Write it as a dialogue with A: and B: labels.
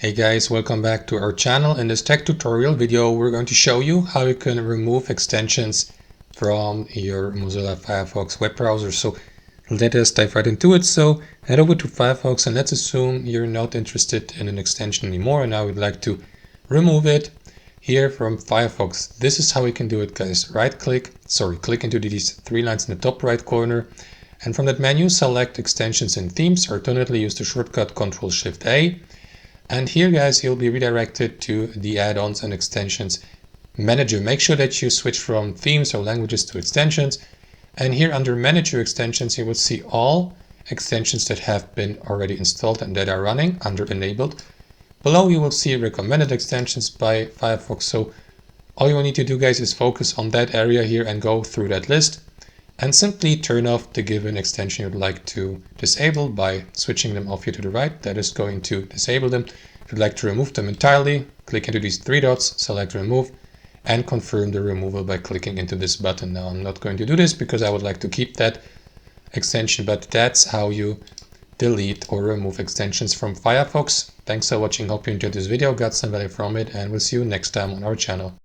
A: Hey guys, welcome back to our channel. In this tech tutorial video, we're going to show you how you can remove extensions from your Mozilla Firefox web browser. So let us dive right into it. So head over to Firefox and let's assume you're not interested in an extension anymore and now we'd like to remove it here from Firefox. This is how we can do it, guys. Click into these three lines in the top right corner. And from that menu, select extensions and themes, or alternately use the shortcut Ctrl-Shift-A. And here, guys, you'll be redirected to the add-ons and extensions manager. Make sure that you switch from themes or languages to extensions. And here under manager extensions, you will see all extensions that have been already installed and that are running under enabled. Below you will see recommended extensions by Firefox. So all you will need to do, guys, is focus on that area here and go through that list and simply turn off the given extension you'd like to disable by switching them off here to the right. That is going to disable them. If you'd like to remove them entirely, click into these three dots, select remove, and confirm the removal by clicking into this button. Now I'm not going to do this because I would like to keep that extension, but that's how you delete or remove extensions from Firefox. Thanks for watching, hope you enjoyed this video, got some value from it, and we'll see you next time on our channel.